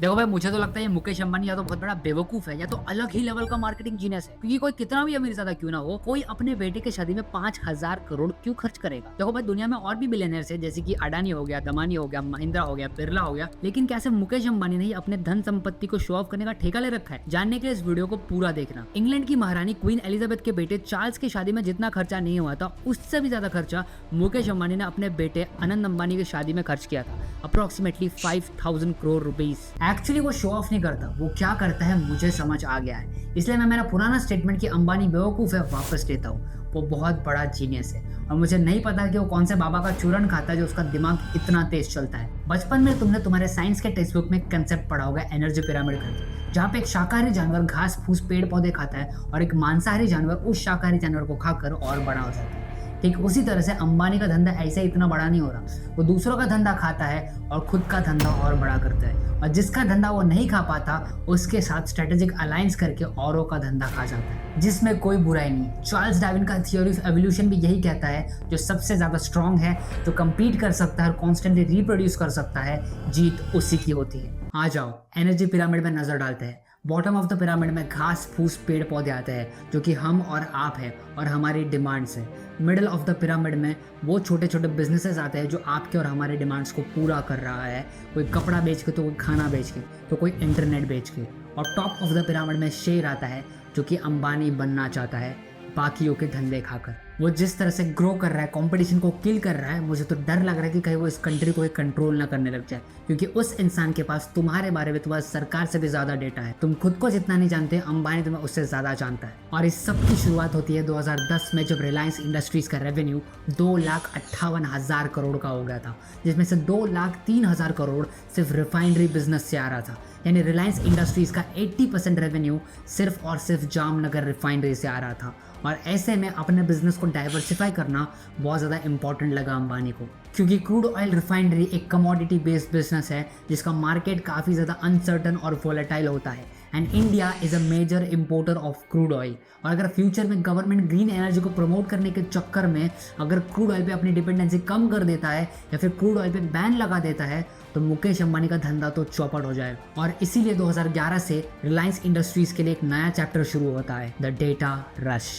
देखो भाई, मुझे तो लगता है ये मुकेश अंबानी या तो बहुत बड़ा बेवकूफ है या तो अलग ही लेवल का मार्केटिंग जीनियस है। क्योंकि कोई कितना भी अमीर ज्यादा क्यों ना हो, कोई अपने बेटे की शादी में 5,000 करोड़ क्यों खर्च करेगा। देखो भाई, दुनिया में और भी बिलियनर्स है, जैसे कि अडानी हो गया, दमानी हो गया, महिंद्रा हो गया, बिरला हो गया, लेकिन कैसे मुकेश अंबानी ने ही अपने धन संपत्ति को शो ऑफ करने का ठेका ले रखा है। जानने के लिए इस वीडियो को पूरा देखना। इंग्लैंड की महारानी क्वीन एलिजाबेथ के बेटे चार्ल्स की शादी में जितना खर्चा नहीं हुआ था, उससे भी ज्यादा खर्चा मुकेश अंबानी ने अपने बेटे अनंत अंबानी की शादी में खर्च किया था, अप्रोक्सीमेटली 5,000 करोड़ रुपीज। एक्चुअली वो शो ऑफ नहीं करता, वो क्या करता है मुझे समझ आ गया है। इसलिए मैं मेरा पुराना स्टेटमेंट कि अंबानी बेवकूफ है वापस लेता हूँ। वो बहुत बड़ा जीनियस है और मुझे नहीं पता कि वो कौन से बाबा का चूरन खाता है जो उसका दिमाग इतना तेज चलता है। बचपन में तुमने तुम्हारे साइंस के टेक्स्ट बुक में कंसेप्ट पढ़ा होगा एनर्जी पिरामिड का, जहाँ पे एक शाकाहारी जानवर घास फूस पेड़ पौधे खाता है और एक मांसाहारी जानवर उस शाकाहारी जानवर को खाकर और बड़ा हो जाता है। ठीक उसी तरह से अंबानी का धंधा ऐसे इतना बड़ा नहीं हो रहा। वो दूसरों का धंधा खाता है और खुद का धंधा और बड़ा करता है, और जिसका धंधा वो नहीं खा पाता उसके साथ स्ट्रेटेजिक अलायंस करके औरों का धंधा खा जाता है, जिसमें कोई बुराई नहीं। चार्ल्स डार्विन का थ्योरी ऑफ एवोल्यूशन भी यही कहता है, जो सबसे ज्यादा स्ट्रांग है, जो कम्पीट कर सकता है और कॉन्स्टेंटली रिप्रोड्यूस कर सकता है, जीत उसी की होती है। आ जाओ एनर्जी पिरामिड में नजर डालते हैं। बॉटम ऑफ द पिरामिड में घास फूस पेड़ पौधे आते हैं, जो कि हम और आप हैं और हमारी डिमांड्स है। मिडिल ऑफ द पिरामिड में वो छोटे छोटे बिजनेसेस आते हैं जो आपके और हमारे डिमांड्स को पूरा कर रहा है। कोई कपड़ा बेच के, तो कोई खाना बेच के, तो कोई इंटरनेट बेच के। और टॉप ऑफ द पिरामिड में शेर आता है, जो कि अंबानी बनना चाहता है बाकियों के धंधे खाकर। वो जिस तरह से ग्रो कर रहा है, कंपटीशन को किल कर रहा है, मुझे तो डर लग रहा है कि कहीं वो इस कंट्री को कंट्रोल ना करने लग जाए। क्योंकि उस इंसान के पास तुम्हारे बारे में, तुम्हारी सरकार से भी ज्यादा डेटा है। तुम खुद को जितना नहीं जानते, अंबानी तुम्हें उससे ज्यादा जानता है। और इस सब की शुरुआत होती है 2010 में, जब रिलायंस इंडस्ट्रीज का रेवेन्यू 2,58,000 करोड़ का हो गया था, जिसमें से 2,03,000 करोड़ सिर्फ रिफाइनरी बिजनेस से आ रहा था। यानी रिलायंस इंडस्ट्रीज का 80% रेवेन्यू सिर्फ और सिर्फ जामनगर रिफाइनरी से आ रहा था। और ऐसे में अपने बिजनेस को डाइवर्सिफाई करना बहुत ज़्यादा इंपॉर्टेंट लगा अंबानी को, क्योंकि क्रूड ऑयल रिफाइनरी एक कमोडिटी बेस्ड बिजनेस है जिसका मार्केट काफ़ी ज़्यादा अनसर्टन और वोलेटाइल होता है। And India is a major importer of crude oil. और अगर फ्यूचर में गवर्नमेंट ग्रीन एनर्जी को प्रमोट करने के चक्कर में अगर क्रूड ऑयल पे अपनी डिपेंडेंसी कम कर देता है या फिर क्रूड ऑयल पे बैन लगा देता है, तो मुकेश अंबानी का धंधा तो चौपट हो जाएगा। और इसीलिए 2011 से रिलायंस इंडस्ट्रीज के लिए एक नया चैप्टर शुरू होता है, द डेटा रश।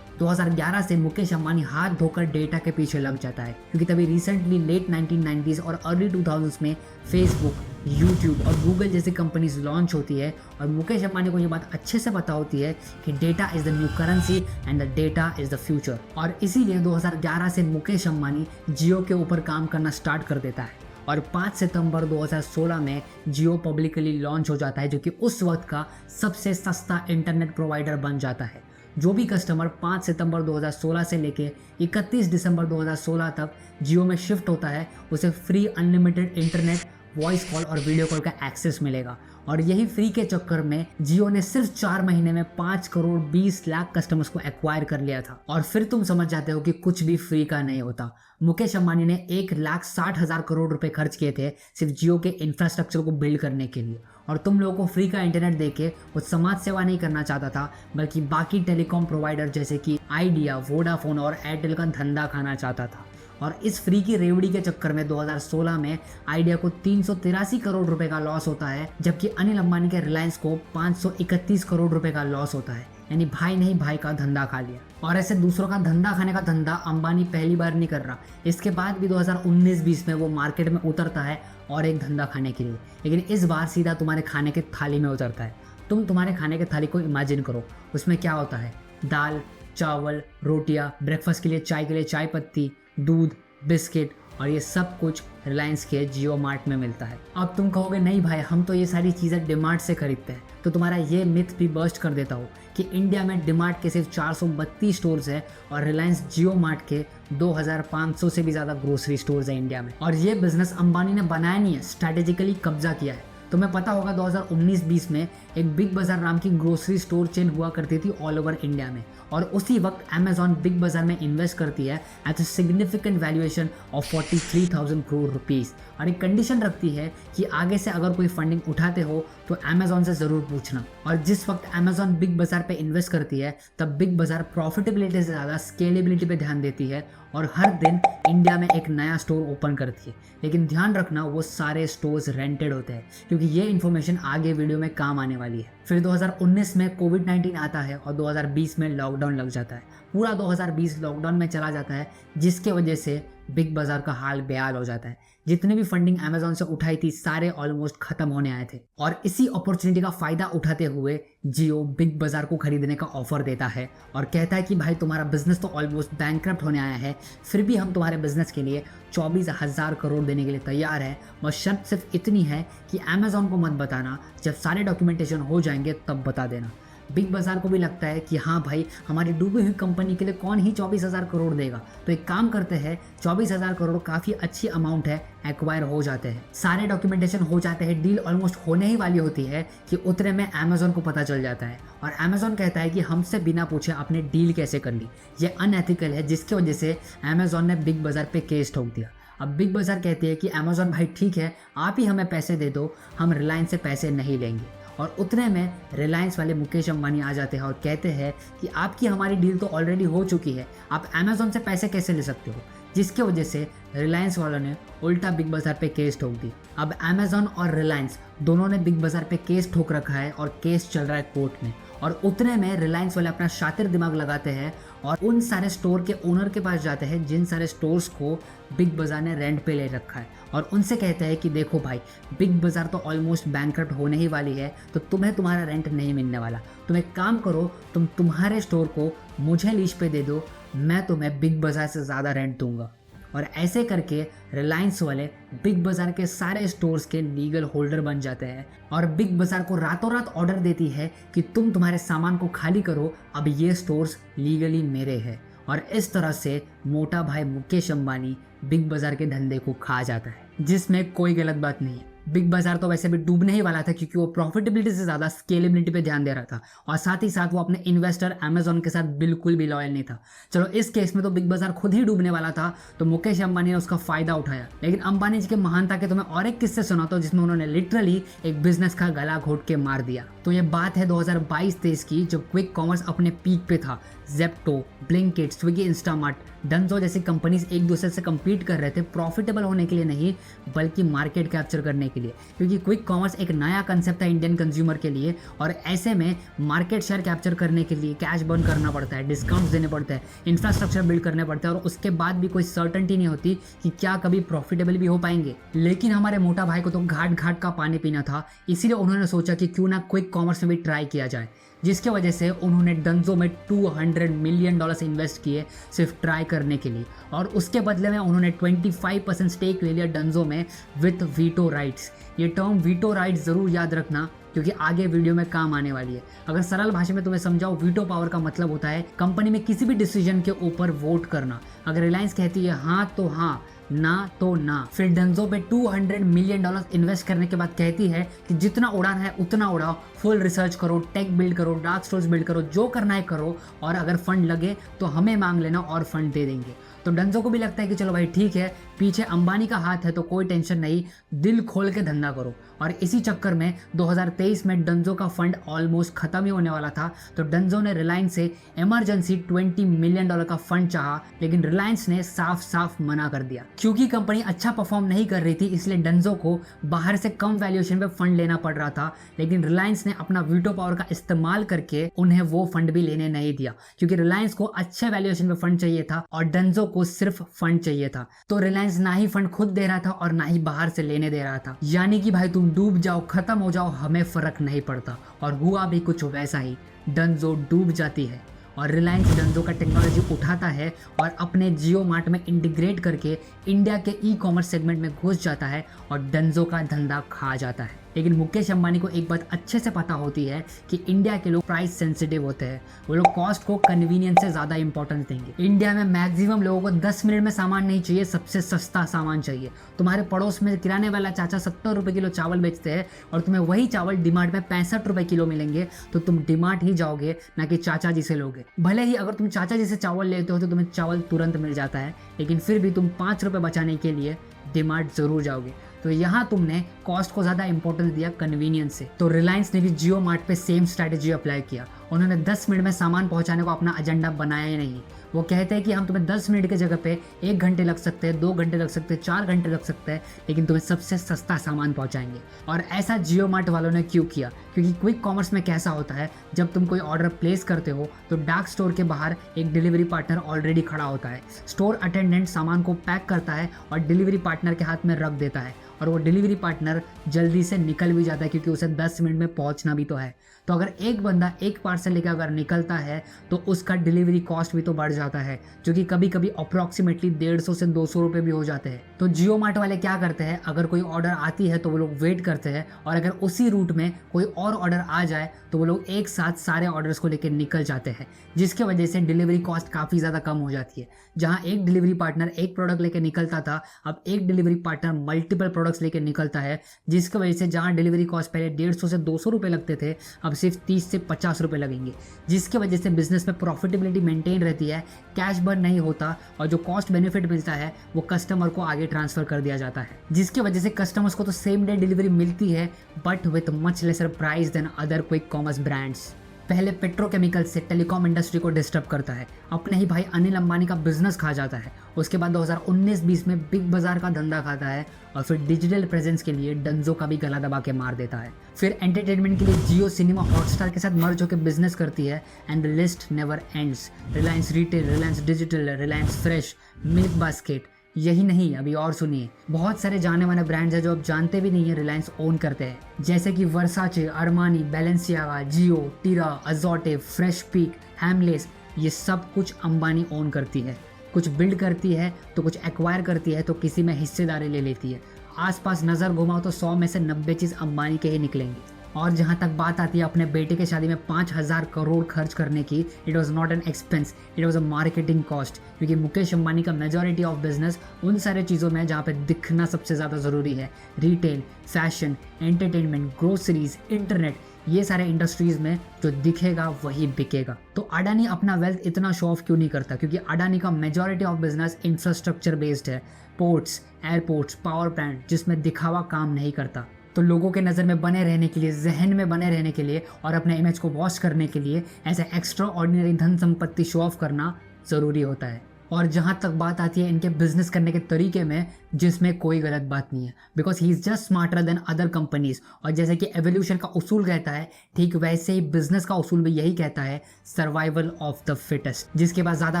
2011 से मुकेश अंबानी हाथ धोकर डेटा के पीछे लग जाता है, क्योंकि तभी रिसेंटली लेट 1990s और अर्ली 2000s में फेसबुक, यूट्यूब और गूगल जैसी कंपनीज लॉन्च होती है। और मुकेश अंबानी को ये बात अच्छे से पता होती है कि data is the new currency and the data is the future. और इसीलिए 2011 से मुकेश अंबानी जियो के ऊपर काम करना स्टार्ट कर देता है। और 5 सितंबर 2016 में जियो पब्लिकली लॉन्च हो जाता है, जो कि उस वक्त का सबसे सस्ता इंटरनेट प्रोवाइडर बन जाता है। जो भी कस्टमर 5 सितंबर 2016 से लेके 31 दिसंबर 2016 तक जियो में शिफ्ट होता है, उसे free unlimited internet, voice call और वीडियो कॉल का एक्सेस मिलेगा। और यही फ्री के चक्कर में जियो ने सिर्फ 4 महीने में 5 करोड़ 20 लाख कस्टमर्स को एक्वायर कर लिया था। और फिर तुम समझ जाते हो कि कुछ भी फ्री का नहीं होता। मुकेश अंबानी ने 1,60,000 करोड़ रुपए खर्च किए थे सिर्फ जियो के इंफ्रास्ट्रक्चर को बिल्ड करने के लिए। और तुम लोगों को फ्री का इंटरनेट देके वो समाज सेवा नहीं करना चाहता था, बल्कि बाकी टेलीकॉम प्रोवाइडर जैसे कि आइडिया, वोडाफोन और एयरटेल का धंधा खाना चाहता था। और इस फ्री की रेवड़ी के चक्कर में 2016 में आइडिया को 383 करोड़ रुपए का लॉस होता है, जबकि अनिल अंबानी के रिलायंस को 531 करोड़ रुपए का लॉस होता है। यानी भाई नहीं भाई का धंधा खा लिया। और ऐसे दूसरों का धंधा खाने का धंधा अंबानी पहली बार नहीं कर रहा। इसके बाद भी 2019-20 में वो मार्केट में उतरता है और एक धंधा खाने के लिए, लेकिन इस बार सीधा तुम्हारे खाने के थाली में उतरता है। तुम्हारे खाने के थाली को इमेजिन करो, उसमें क्या होता है? दाल, चावल, रोटियां, ब्रेकफास्ट के लिए चाय पत्ती, दूध, बिस्किट, और ये सब कुछ रिलायंस के जियो मार्ट में मिलता है। अब तुम कहोगे नहीं भाई, हम तो ये सारी चीज़ें डीमार्ट से खरीदते हैं। तो तुम्हारा ये मिथ भी बर्स्ट कर देता हूँ कि इंडिया में डीमार्ट के सिर्फ 432 स्टोर्स है और रिलायंस जियो मार्ट के 2500 से भी ज़्यादा ग्रोसरी स्टोर्स है इंडिया में। और ये बिजनेस अंबानी ने बनाया नहीं है, स्ट्रैटेजिकली कब्जा किया है। तुम्हें पता होगा 2019-20 में एक बिग बाजार नाम की ग्रोसरी स्टोर चेन हुआ करती थी ऑल ओवर इंडिया में, और उसी वक्त अमेजॉन बिग बाजार में इन्वेस्ट करती है at a significant valuation of 43,000 crore rupees. और एक कंडीशन रखती है कि आगे से अगर कोई फंडिंग उठाते हो तो अमेजॉन से ज़रूर पूछना। और जिस वक्त अमेजॉन बिग बाजार पे इन्वेस्ट करती है, तब बिग बाजार प्रॉफिटेबिलिटी से ज़्यादा स्केलेबिलिटी पे ध्यान देती है और हर दिन इंडिया में एक नया स्टोर ओपन करती है। लेकिन ध्यान रखना, वो सारे स्टोर्स रेंटेड होते हैं, क्योंकि क्योंकि ये इन्फॉर्मेशन आगे वीडियो में काम आने वाली है। फिर 2019 में कोविड-19 आता है और 2020 में लॉकडाउन लग जाता है। पूरा 2020 लॉकडाउन में चला जाता है, जिसके वजह से बिग बाजार का हाल बेहाल हो जाता है। जितने भी फंडिंग अमेजोन से उठाई थी सारे ऑलमोस्ट खत्म होने आए थे और इसी अपॉर्चुनिटी का फायदा उठाते हुए जियो बिग बाजार को खरीदने का ऑफर देता है और कहता है कि भाई तुम्हारा बिजनेस तो ऑलमोस्ट बैंकक्रप्ट होने आया है, फिर भी हम तुम्हारे बिजनेस के लिए 24,000 करोड़ देने के लिए तैयार है। और शर्त सिर्फ इतनी है कि अमेजोन को मत बताना, जब सारे डॉक्यूमेंटेशन हो जाएंगे तब बता देना। बिग बाजार को भी लगता है कि हाँ भाई, हमारी डूबी हुई कंपनी के लिए कौन ही 24,000 करोड़ देगा, तो एक काम करते हैं, 24,000 करोड़ काफ़ी अच्छी अमाउंट है, एक्वायर हो जाते हैं। सारे डॉक्यूमेंटेशन हो जाते हैं, डील ऑलमोस्ट होने ही वाली होती है कि उतने में अमेजोन को पता चल जाता है और अमेजोन कहता है कि हमसे बिना पूछे आपने डील कैसे कर ली, ये अनएथिकल है, जिसकी वजह से अमेजोन ने बिग बाजार पे केस ठोक दिया। अब बिग बाजार कहते हैं कि अमेजोन भाई ठीक है, आप ही हमें पैसे दे दो, हम रिलायंस से पैसे नहीं लेंगे। और उतने में रिलायंस वाले मुकेश अंबानी आ जाते हैं और कहते हैं कि आपकी हमारी डील तो ऑलरेडी हो चुकी है, आप अमेजोन से पैसे कैसे ले सकते हो, जिसके वजह से रिलायंस वालों ने उल्टा बिग बाजार पे केस ठोक दी। अब अमेजोन और रिलायंस दोनों ने बिग बाजार पे केस ठोक रखा है और केस चल रहा है कोर्ट में। और उतने में रिलायंस वाले अपना शातिर दिमाग लगाते हैं और उन सारे स्टोर के ओनर के पास जाते हैं जिन सारे स्टोर्स को बिग बाजार ने रेंट पे ले रखा है और उनसे कहते हैं कि देखो भाई, बिग बाजार तो ऑलमोस्ट बैंकक्रप्ट होने ही वाली है, तो तुम्हें तुम्हारा रेंट नहीं मिलने वाला। तुम एक काम करो, तुम तुम्हारे स्टोर को मुझे लीज पे दे दो, मैं तुम्हें बिग बाजार से ज़्यादा रेंट दूंगा। और ऐसे करके रिलायंस वाले बिग बाजार के सारे स्टोर्स के लीगल होल्डर बन जाते हैं और बिग बाजार को रातों रात ऑर्डर देती है कि तुम तुम्हारे सामान को खाली करो, अब ये स्टोर्स लीगली मेरे हैं। और इस तरह से मोटा भाई मुकेश अंबानी बिग बाजार के धंधे को खा जाता है, जिसमें कोई गलत बात नहीं है। बिग बाजार तो वैसे भी डूबने ही वाला था क्योंकि वो प्रॉफिटेबिलिटी से ज़्यादा स्केलेबिलिटी पे ध्यान दे रहा था और साथ ही साथ वो अपने इन्वेस्टर अमेजोन के साथ बिल्कुल भी लॉयल नहीं था। चलो इस केस में तो बिग बाजार खुद ही डूबने वाला था, तो मुकेश अंबानी ने उसका फायदा उठाया। लेकिन अंबानी जी के महानता के तो मैं और एक किस्से सुनाता हूँ जिसमें उन्होंने लिटरली एक बिजनेस का गला घोट के मार दिया। तो ये बात है 2022-23 की, जब क्विक कॉमर्स अपने पीक पे था। Zepto, Blinkit, Swiggy, Instamart, Dunzo जैसी कंपनीज एक दूसरे से compete कर रहे थे, प्रॉफिटेबल होने के लिए नहीं बल्कि मार्केट कैप्चर करने के लिए, क्योंकि क्विक कॉमर्स एक नया कंसेप्ट था इंडियन कंज्यूमर के लिए और ऐसे में मार्केट शेयर कैप्चर करने के लिए कैश बर्न करना पड़ता है, डिस्काउंट्स देने पड़ते हैं, इंफ्रास्ट्रक्चर बिल्ड करने पड़ते हैं और उसके बाद भी कोई सर्टेनिटी नहीं होती कि क्या कभी प्रॉफिटेबल भी हो पाएंगे। लेकिन हमारे मोटा भाई को तो घाट घाट का पानी पीना था, इसीलिए उन्होंने सोचा कि क्यों ना क्विक कॉमर्स में भी ट्राई किया जाए, जिसके वजह से उन्होंने डंजो में $200 मिलियन इन्वेस्ट किए सिर्फ ट्राई करने के लिए और उसके बदले में उन्होंने 25% स्टेक ले लिया डंजो में विथ वीटो राइट्स। ये टर्म वीटो राइट्स ज़रूर याद रखना क्योंकि आगे वीडियो में काम आने वाली है। अगर सरल भाषा में तुम्हें समझाओ, वीटो पावर का मतलब होता है कंपनी में किसी भी डिसीजन के ऊपर वोट करना। अगर रिलायंस कहती है हाँ तो हाँ, ना तो ना। फिर डंजो पे $200 मिलियन इन्वेस्ट करने के बाद कहती है कि जितना उड़ाना है उतना उड़ाओ, फुल रिसर्च करो, टेक बिल्ड करो, डार्क स्टोर्स बिल्ड करो, जो करना है करो और अगर फंड लगे तो हमें मांग लेना और फंड दे देंगे। तो डंजो को भी लगता है कि चलो भाई ठीक है, पीछे अंबानी का हाथ है तो कोई टेंशन नहीं, दिल खोल के धंधा करो। और इसी चक्कर में 2023 में डंजो का फंड ऑलमोस्ट खत्म ही होने वाला था, तो डंजो ने रिलायंस से इमरजेंसी $20 मिलियन का फंड चाहा, लेकिन रिलायंस ने साफ साफ मना कर दिया। क्योंकि कंपनी अच्छा परफॉर्म नहीं कर रही थी, इसलिए डंजो को बाहर से कम वैल्यूएशन पे फंड लेना पड़ रहा था, लेकिन रिलायंस ने अपना वीटो पावर का इस्तेमाल करके उन्हें वो फंड भी लेने नहीं दिया, क्योंकि रिलायंस को अच्छे वैल्यूएशन पे फंड चाहिए था और डंजो को सिर्फ फंड चाहिए था। तो रिलायंस ना ही फंड खुद दे रहा था और ना ही बाहर से लेने दे रहा था, यानी कि भाई तुम डूब जाओ, खत्म हो जाओ, हमें फर्क नहीं पड़ता। और हुआ भी कुछ वैसा ही, डंजो डूब जाती है और रिलायंस डंजो का टेक्नोलॉजी उठाता है और अपने जियो मार्ट में इंटीग्रेट करके इंडिया के ई कॉमर्स सेगमेंट में घुस जाता है और डंजो का धंधा खा जाता है। लेकिन मुकेश अंबानी को एक बात अच्छे से पता होती है कि इंडिया के लोग प्राइस सेंसिटिव होते हैं, वो लोग कॉस्ट को कन्वीनियंस से ज़्यादा इंपॉर्टेंस देंगे। इंडिया में मैक्सिमम लोगों को 10 मिनट में सामान नहीं चाहिए, सबसे सस्ता सामान चाहिए। तुम्हारे पड़ोस में किराने वाला चाचा 70 रुपये किलो चावल बेचते हैं और तुम्हें वही चावल डिमार्ट में 65 रुपये किलो मिलेंगे, तो तुम डिमार्ट ही जाओगे ना कि चाचा जी से लोगे। भले ही अगर तुम चाचा जी से चावल लेते हो तो तुम्हें चावल तुरंत मिल जाता है, लेकिन फिर भी तुम 5 रुपये बचाने के लिए डिमार्ट ज़रूर जाओगे। तो यहाँ तुमने कॉस्ट को ज़्यादा इंपॉर्टेंस दिया कन्वीनियंस से। तो रिलायंस ने भी जियो मार्ट पे सेम स्ट्रैटेजी अप्लाई किया। उन्होंने 10 मिनट में सामान पहुँचाने को अपना एजेंडा बनाया ही नहीं, वो कहते हैं कि हम तुम्हें 10 मिनट की जगह पे 1 घंटे लग सकते हैं, 2 घंटे लग सकते हैं, 4 घंटे लग सकते हैं, लेकिन तुम्हें सबसे सस्ता सामान पहुंचाएंगे। और ऐसा जियो मार्ट वालों ने क्यों किया? क्योंकि क्विक कॉमर्स में कैसा होता है, जब तुम कोई ऑर्डर प्लेस करते हो तो डार्क स्टोर के बाहर एक डिलीवरी पार्टनर ऑलरेडी खड़ा होता है। स्टोर अटेंडेंट सामान को पैक करता है और डिलीवरी पार्टनर के हाथ में रख देता है, और वो डिलीवरी पार्टनर जल्दी से निकल भी जाता है क्योंकि उसे 10 मिनट में पहुंचना भी तो है। तो अगर एक बंदा एक पार्सल लेकर अगर निकलता है तो उसका डिलीवरी कॉस्ट भी तो बढ़ जाता है, जो कि कभी कभी अप्रॉक्सीमेटली 150 से 200 रुपये भी हो जाते हैं। तो जियो मार्ट वाले क्या करते हैं, अगर कोई ऑर्डर आती है तो वो लोग वेट करते हैं, और अगर उसी रूट में कोई और ऑर्डर आ जाए तो वो लोग एक साथ सारे ऑर्डर्स को लेकर निकल जाते हैं, जिसके वजह से डिलीवरी कॉस्ट काफ़ी ज़्यादा कम हो जाती है। जहाँ एक डिलीवरी पार्टनर एक प्रोडक्ट लेकर निकलता था, अब एक डिलीवरी पार्टनर मल्टीपल प्रोडक्ट्स लेकर निकलता है, जिसकी वजह से जहाँ डिलीवरी कॉस्ट पहले 150 से 200 रुपये लगते थे, अब सिर्फ 30 से 50 रुपये लगेंगे, जिसकी वजह से बिजनेस में प्रॉफिटेबिलिटी मेंटेन रहती है, कैश बर्न नहीं होता, और जो कॉस्ट बेनिफिट मिलता है वो कस्टमर को आगे ट्रांसफर कर दिया जाता है, जिसकी वजह से कस्टमर्स को तो सेम डे डिलीवरी मिलती है, but with much lesser price than other quick commerce brands. पहले पेट्रोकेमिकल से टेलीकॉम इंडस्ट्री को डिस्टर्ब करता है, अपने ही भाई अनिल अंबानी का बिजनेस खा जाता है, उसके बाद 2019-20 में बिग बाजार का धंधा खाता है, और फिर डिजिटल प्रेजेंस के लिए डंजो का भी गला दबा के मार देता है। फिर एंटरटेनमेंट के लिए जियो सिनेमा हॉटस्टार के साथ मर्ज होकर बिजनेस करती है, and the list never ends. Reliance retail, Reliance digital, Reliance fresh, milk basket, यही नहीं, अभी और सुनिए, बहुत सारे जाने माने ब्रांड्स हैं जो आप जानते भी नहीं है रिलायंस ओन करते हैं, जैसे कि वर्साचे, अरमानी, बैलेंसियागा, जियो, टीरा, अजोटे, फ्रेश पीक, हैमलेस, ये सब कुछ अंबानी ओन करती है। कुछ बिल्ड करती है तो कुछ एक्वायर करती है तो किसी में हिस्सेदारी ले लेती है। आसपास नज़र घुमाओ तो 100 में से 90 चीज़ अंबानी के ही निकलेंगी। और जहाँ तक बात आती है अपने बेटे के शादी में 5,000 करोड़ खर्च करने की, it was not an expense, it was a marketing cost, क्योंकि मुकेश अंबानी का मेजॉरिटी ऑफ बिजनेस उन सारे चीज़ों में जहाँ पे दिखना सबसे ज़्यादा ज़रूरी है, retail, fashion, entertainment, groceries, internet, ये सारे इंडस्ट्रीज में जो दिखेगा वही बिकेगा। तो अडानी अपना वेल्थ इतना शो ऑफ क्यों नहीं करता? क्योंकि अडानी का majority of business infrastructure based है, पोर्ट्स, एयरपोर्ट्स, पावर प्लांट, जिसमें दिखावा काम नहीं करता। तो लोगों के नज़र में बने रहने के लिए, जहन में बने रहने के लिए और अपने इमेज को वॉश करने के लिए ऐसे एक्स्ट्रा ऑर्डिनरी धन संपत्ति शो ऑफ करना ज़रूरी होता है। और जहाँ तक बात आती है इनके बिजनेस करने के तरीके में, जिसमें कोई गलत बात नहीं है, because he is just smarter than other companies. और जैसे कि एवोल्यूशन का उसूल कहता है, ठीक वैसे ही बिजनेस का उसूल भी यही कहता है, सर्वाइवल ऑफ द फिटेस्ट। जिसके पास ज़्यादा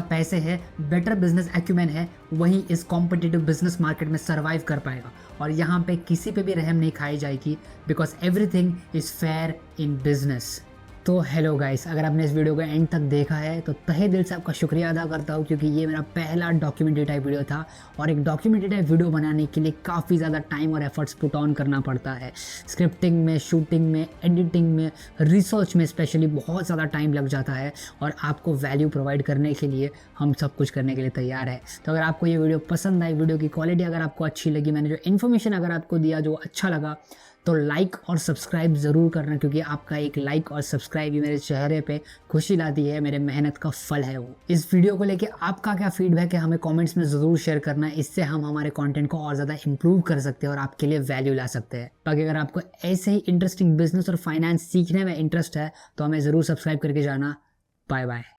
पैसे है, बेटर बिजनेस एक्यूमेन है, वही इस कॉम्पिटिटिव बिजनेस मार्केट में सर्वाइव कर पाएगा। और यहाँ पे किसी पे भी रहम नहीं खाई जाएगी, because everything is fair in business. तो हेलो गाइस, अगर आपने इस वीडियो को एंड तक देखा है तो तहे दिल से आपका शुक्रिया अदा करता हूँ, क्योंकि ये मेरा पहला डॉक्यूमेंट्री टाइप वीडियो था, और एक डॉक्यूमेंट्री टाइप वीडियो बनाने के लिए काफ़ी ज़्यादा टाइम और एफर्ट्स पुट ऑन करना पड़ता है। स्क्रिप्टिंग में, शूटिंग में, एडिटिंग में, रिसर्च में स्पेशली बहुत ज़्यादा टाइम लग जाता है, और आपको वैल्यू प्रोवाइड करने के लिए हम सब कुछ करने के लिए तैयार है। तो अगर आपको ये वीडियो पसंद आई, वीडियो की क्वालिटी अगर आपको अच्छी लगी, मैंने जो इन्फॉर्मेशन अगर आपको दिया जो अच्छा लगा, तो लाइक और सब्सक्राइब ज़रूर करना, क्योंकि आपका एक लाइक और सब्सक्राइब ही मेरे चेहरे पे खुशी लाती है, मेरे मेहनत का फल है वो। इस वीडियो को लेके आपका क्या फीडबैक है हमें कमेंट्स में ज़रूर शेयर करना, इससे हम हमारे कंटेंट को और ज़्यादा इंप्रूव कर सकते हैं और आपके लिए वैल्यू ला सकते हैं। बाकी अगर आपको ऐसे ही इंटरेस्टिंग बिजनेस और फाइनेंस सीखने में इंटरेस्ट है तो हमें ज़रूर सब्सक्राइब करके जाना। Bye bye.